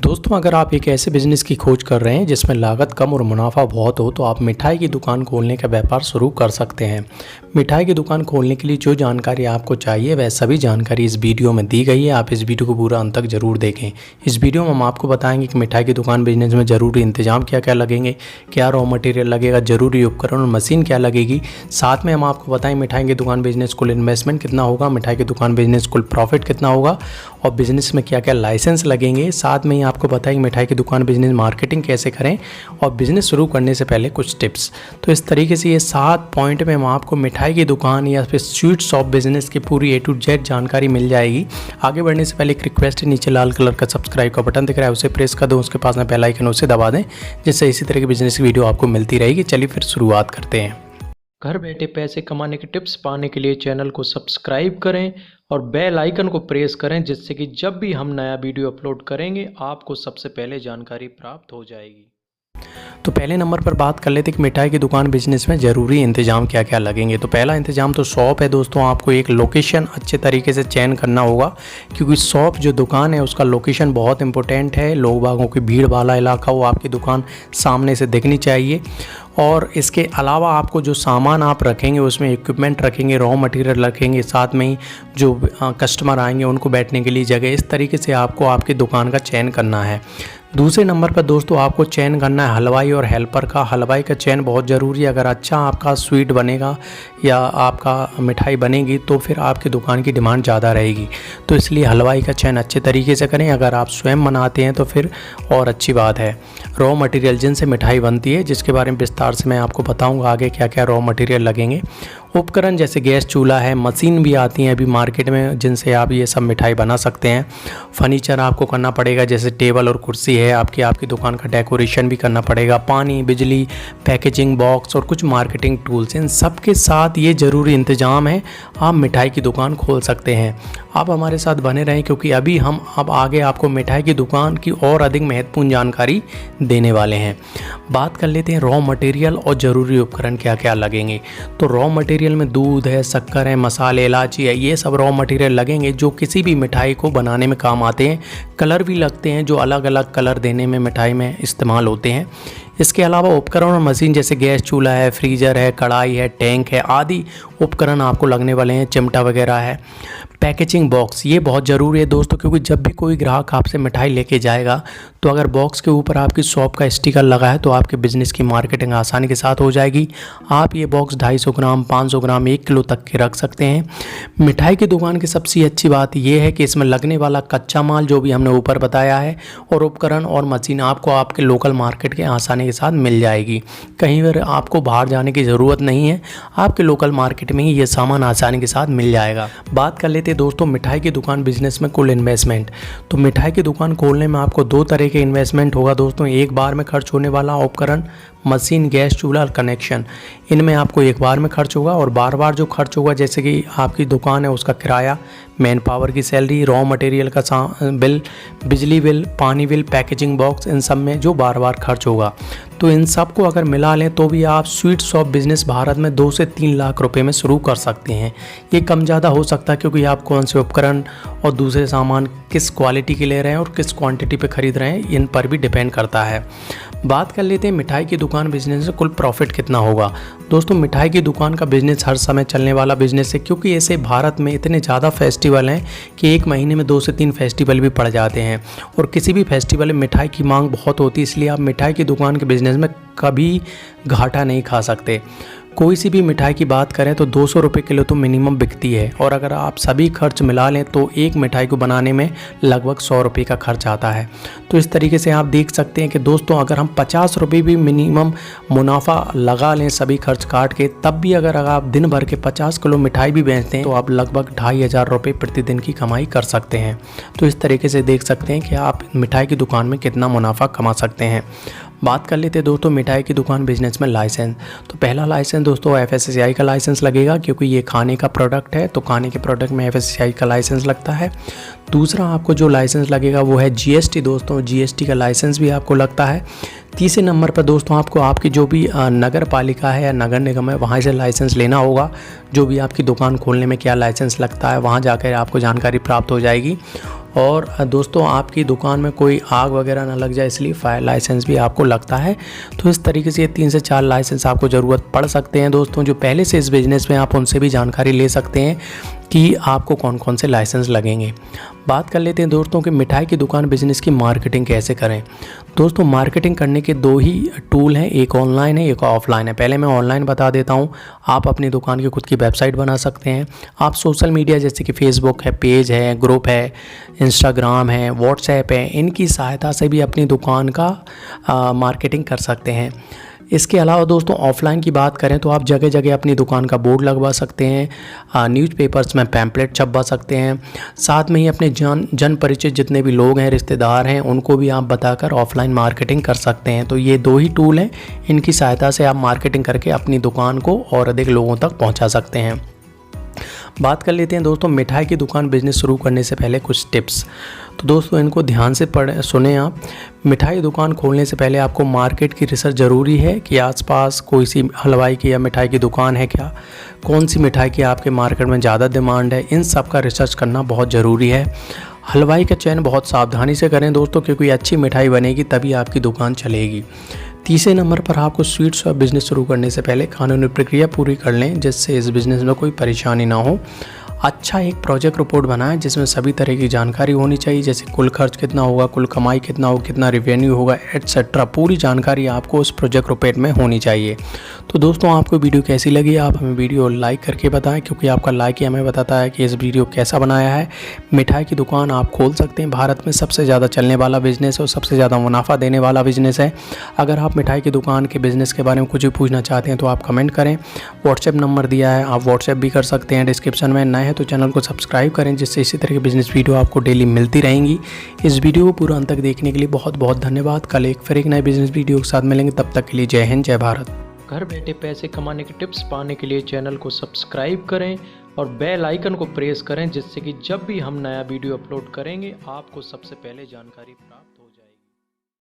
दोस्तों, अगर आप एक ऐसे बिज़नेस की खोज कर रहे हैं जिसमें लागत कम और मुनाफा बहुत हो तो आप मिठाई की दुकान खोलने का व्यापार शुरू कर सकते हैं। मिठाई की दुकान खोलने के लिए जो जानकारी आपको चाहिए वह सभी जानकारी इस वीडियो में दी गई है। आप इस वीडियो को पूरा अंत तक जरूर देखें। इस वीडियो में हम आपको बताएंगे कि मिठाई की दुकान बिजनेस में ज़रूरी इंतजाम क्या क्या लगेंगे, क्या रॉ मटेरियल लगेगा, ज़रूरी उपकरण और मशीन क्या लगेगी। साथ में हम आपको बताएं मिठाई की दुकान बिजनेस कुल इन्वेस्टमेंट कितना होगा, मिठाई की दुकान बिजनेस कुल प्रॉफिट कितना होगा और बिजनेस में क्या क्या लाइसेंस लगेंगे। साथ में ही आपको बताएं मिठाई की दुकान बिजनेस मार्केटिंग कैसे करें और बिजनेस शुरू करने से पहले कुछ टिप्स। तो इस तरीके से ये 7 पॉइंट में हम आपको मिठाई की दुकान या फिर स्वीट शॉप बिजनेस की पूरी A to Z जानकारी मिल जाएगी। आगे बढ़ने से पहले एक रिक्वेस्ट है, नीचे लाल कलर का सब्सक्राइब का बटन दिख रहा है उसे प्रेस कर दो, उसके पास में बेल आइकन उसे दबा दें, जिससे इसी तरह की बिजनेस की वीडियो आपको मिलती रहेगी। चलिए फिर शुरुआत करते हैं। घर बैठे पैसे कमाने के टिप्स पाने के लिए चैनल को सब्सक्राइब करें और बेल आइकन को प्रेस करें, जिससे कि जब भी हम नया वीडियो अपलोड करेंगे आपको सबसे पहले जानकारी प्राप्त हो जाएगी। तो पहले नंबर पर बात कर लेते हैं कि मिठाई की दुकान बिजनेस में ज़रूरी इंतजाम क्या क्या लगेंगे। तो पहला इंतजाम तो शॉप है। दोस्तों, आपको एक लोकेशन अच्छे तरीके से चयन करना होगा, क्योंकि शॉप जो दुकान है उसका लोकेशन बहुत इंपॉर्टेंट है। लोग बागों की भीड़ वाला इलाका हो, आपकी दुकान सामने से दिखनी चाहिए। और इसके अलावा आपको जो सामान आप रखेंगे उसमें इक्विपमेंट रखेंगे, रॉ मटेरियल रखेंगे, साथ में ही जो कस्टमर आएंगे उनको बैठने के लिए जगह, इस तरीके से आपको आपकी दुकान का चयन करना है। दूसरे नंबर पर दोस्तों आपको चयन करना है हलवाई और हेल्पर का। हलवाई का चयन बहुत ज़रूरी है। अगर अच्छा आपका स्वीट बनेगा या आपका मिठाई बनेगी तो फिर आपकी दुकान की डिमांड ज़्यादा रहेगी, तो इसलिए हलवाई का चयन अच्छे तरीके से करें। अगर आप स्वयं बनाते हैं तो फिर और अच्छी बात है। रॉ मटेरियल जिनसे मिठाई बनती है, जिसके बारे में विस्तार से मैं आपको बताऊंगा आगे क्या क्या रॉ मटेरियल लगेंगे। उपकरण जैसे गैस चूल्हा है, मशीन भी आती हैं अभी मार्केट में जिनसे आप ये सब मिठाई बना सकते हैं। फर्नीचर आपको करना पड़ेगा, जैसे टेबल और कुर्सी है, आपकी दुकान का डेकोरेशन भी करना पड़ेगा। पानी, बिजली, पैकेजिंग बॉक्स और कुछ मार्केटिंग टूल्स, इन सब के साथ ये ज़रूरी इंतजाम है, आप मिठाई की दुकान खोल सकते हैं। आप हमारे साथ बने रहें, क्योंकि अभी हम आगे आपको मिठाई की दुकान की और अधिक महत्वपूर्ण जानकारी देने वाले हैं। बात कर लेते हैं रॉ मटेरियल और ज़रूरी उपकरण क्या क्या लगेंगे। तो रॉ मटेरियल में दूध है, शक्कर है, मसाले, इलायची है, ये सब रॉ मटेरियल लगेंगे जो किसी भी मिठाई को बनाने में काम आते हैं। कलर भी लगते हैं जो अलग अलग कलर देने में मिठाई में इस्तेमाल होते हैं। इसके अलावा उपकरण और मशीन जैसे गैस चूल्हा है, फ्रीजर है, कढ़ाई है, टैंक है, आदि उपकरण आपको लगने वाले हैं। चिमटा वगैरह है। पैकेजिंग बॉक्स ये बहुत ज़रूरी है दोस्तों, क्योंकि जब भी कोई ग्राहक आपसे मिठाई लेके जाएगा तो अगर बॉक्स के ऊपर आपकी शॉप का स्टिकर लगा है तो आपके बिज़नेस की मार्केटिंग आसानी के साथ हो जाएगी। आप ये बॉक्स 250 ग्राम, 500 ग्राम, 1 किलो तक के रख सकते हैं। मिठाई की दुकान की सबसे अच्छी बात यह है कि इसमें लगने वाला कच्चा माल जो भी हमने ऊपर बताया है और उपकरण और मशीन आपको आपके लोकल मार्केट के आसानी के साथ मिल जाएगी। कहीं पर आपको बाहर जाने की ज़रूरत नहीं है, आपके लोकल मार्केट में ही ये सामान आसानी के साथ मिल जाएगा। बात कर लेते हैं दोस्तों मिठाई की दुकान बिजनेस में कुल इन्वेस्टमेंट। तो मिठाई की दुकान खोलने में आपको 2 तरह के इन्वेस्टमेंट होगा दोस्तों। एक बार में खर्च होने वाला उपकरण, मशीन, गैस चूल्हा, कनेक्शन, इनमें आपको एक बार में खर्च होगा। और बार बार जो खर्च होगा, जैसे कि आपकी दुकान है उसका किराया, मैन पावर की सैलरी, रॉ मटेरियल का बिल, बिजली बिल, पानी बिल, पैकेजिंग बॉक्स, इन सब में जो बार बार खर्च होगा। तो इन सब को अगर मिला लें तो भी आप स्वीट शॉप बिजनेस भारत में 2 से 3 लाख रुपए में शुरू कर सकते हैं। ये कम ज़्यादा हो सकता है, क्योंकि आप कौन से उपकरण और दूसरे सामान किस क्वालिटी के ले रहे हैं और किस क्वांटिटी पे ख़रीद रहे हैं, इन पर भी डिपेंड करता है। बात कर लेते हैं मिठाई की दुकान बिजनेस से कुल प्रॉफिट कितना होगा। दोस्तों, मिठाई की दुकान का बिजनेस हर समय चलने वाला बिजनेस है, क्योंकि ऐसे भारत में इतने ज़्यादा फेस्टिवल हैं कि एक महीने में 2 से 3 फेस्टिवल भी पड़ जाते हैं और किसी भी फेस्टिवल में मिठाई की मांग बहुत होती है। इसलिए आप मिठाई की दुकान के बिजनेस में कभी घाटा नहीं खा सकते। कोई सी भी मिठाई की बात करें तो 200 रुपये किलो तो मिनिमम बिकती है, और अगर आप सभी खर्च मिला लें तो एक मिठाई को बनाने में लगभग 100 रुपये का खर्च आता है। तो इस तरीके से आप देख सकते हैं कि दोस्तों अगर हम 50 रुपये भी मिनिमम मुनाफा लगा लें सभी खर्च काट के, तब भी अगर आप दिन भर के 50 किलो मिठाई भी बेचते हैं तो आप लगभग 2500 रुपये प्रतिदिन की कमाई कर सकते हैं। तो इस तरीके से देख सकते हैं कि आप मिठाई की दुकान में कितना मुनाफा कमा सकते हैं। बात कर लेते हैं दोस्तों मिठाई की दुकान बिजनेस में लाइसेंस। तो पहला लाइसेंस दोस्तों FSSAI का लाइसेंस लगेगा, क्योंकि ये खाने का प्रोडक्ट है तो खाने के प्रोडक्ट में FSSAI का लाइसेंस लगता है। दूसरा आपको जो लाइसेंस लगेगा वो है GST दोस्तों, GST का लाइसेंस भी आपको लगता है। तीसरे नंबर पर दोस्तों आपको आपकी जो भी नगर पालिका है या नगर निगम है वहाँ से लाइसेंस लेना होगा। जो भी आपकी दुकान खोलने में क्या लाइसेंस लगता है वहाँ जाकर आपको जानकारी प्राप्त हो जाएगी। और दोस्तों आपकी दुकान में कोई आग वगैरह ना लग जाए, इसलिए फायर लाइसेंस भी आपको लगता है। तो इस तरीके से 3 से 4 लाइसेंस आपको ज़रूरत पड़ सकते हैं दोस्तों। जो पहले से इस बिज़नेस में, आप उनसे भी जानकारी ले सकते हैं कि आपको कौन कौन से लाइसेंस लगेंगे। बात कर लेते हैं दोस्तों कि मिठाई की दुकान बिज़नेस की मार्केटिंग कैसे करें। दोस्तों मार्केटिंग करने के 2 ही टूल हैं, एक ऑनलाइन है, एक ऑफलाइन है। पहले मैं ऑनलाइन बता देता हूं। आप अपनी दुकान की खुद की वेबसाइट बना सकते हैं। आप सोशल मीडिया जैसे कि फेसबुक है, पेज है, ग्रुप है, इंस्टाग्राम है, व्हाट्सएप है, इनकी सहायता से भी अपनी दुकान का मार्केटिंग कर सकते हैं। इसके अलावा दोस्तों ऑफलाइन की बात करें तो आप जगह जगह अपनी दुकान का बोर्ड लगवा सकते हैं, न्यूज़पेपर्स में पैम्पलेट छपवा सकते हैं। साथ में ही अपने जन परिचित जितने भी लोग हैं, रिश्तेदार हैं, उनको भी आप बताकर ऑफलाइन मार्केटिंग कर सकते हैं। तो ये 2 ही टूल हैं, इनकी सहायता से आप मार्केटिंग करके अपनी दुकान को और अधिक लोगों तक पहुँचा सकते हैं। बात कर लेते हैं दोस्तों मिठाई की दुकान बिजनेस शुरू करने से पहले कुछ टिप्स। तो दोस्तों इनको ध्यान से सुने आप। मिठाई दुकान खोलने से पहले आपको मार्केट की रिसर्च ज़रूरी है कि आसपास कोई सी हलवाई की या मिठाई की दुकान है क्या, कौन सी मिठाई की आपके मार्केट में ज़्यादा डिमांड है, इन सब का रिसर्च करना बहुत ज़रूरी है। हलवाई का चयन बहुत सावधानी से करें दोस्तों, क्योंकि अच्छी मिठाई बनेगी तभी आपकी दुकान चलेगी। तीसरे नंबर पर आपको स्वीट्स का बिज़नेस शुरू करने से पहले कानूनी प्रक्रिया पूरी कर लें, जिससे इस बिज़नेस में कोई परेशानी ना हो। अच्छा एक प्रोजेक्ट रिपोर्ट बनाएं जिसमें सभी तरह की जानकारी होनी चाहिए, जैसे कुल खर्च कितना होगा, कुल कमाई कितना होगा, कितना रेवेन्यू होगा, एटसेट्रा। पूरी जानकारी आपको उस प्रोजेक्ट रिपोर्ट में होनी चाहिए। तो दोस्तों आपको वीडियो कैसी लगी, आप हमें वीडियो लाइक करके बताएं, क्योंकि आपका लाइक ही हमें बताता है कि इस वीडियो कैसा बनाया है। मिठाई की दुकान आप खोल सकते हैं, भारत में सबसे ज़्यादा चलने वाला बिज़नेस और सबसे ज़्यादा मुनाफा देने वाला बिज़नेस है। अगर आप मिठाई की दुकान के बिज़नेस के बारे में कुछ भी पूछना चाहते हैं तो आप कमेंट करें। व्हाट्सएप नंबर दिया है, आप व्हाट्सएप भी कर सकते हैं डिस्क्रिप्शन में। नए हैं तो चैनल को सब्सक्राइब करें, जिससे इसी तरह की बिजनेस वीडियो आपको डेली मिलती रहेंगी। इस वीडियो को पूरा अंत तक देखने के लिए बहुत बहुत धन्यवाद। कल फिर एक नए बिजनेस वीडियो के साथ मिलेंगे, तब तक के लिए जय हिंद, जय भारत। घर बैठे पैसे कमाने के टिप्स पाने के लिए चैनल को सब्सक्राइब करें और बेल आइकन को प्रेस करें, जिससे कि जब भी हम नया वीडियो अपलोड करेंगे आपको सबसे पहले जानकारी प्राप्त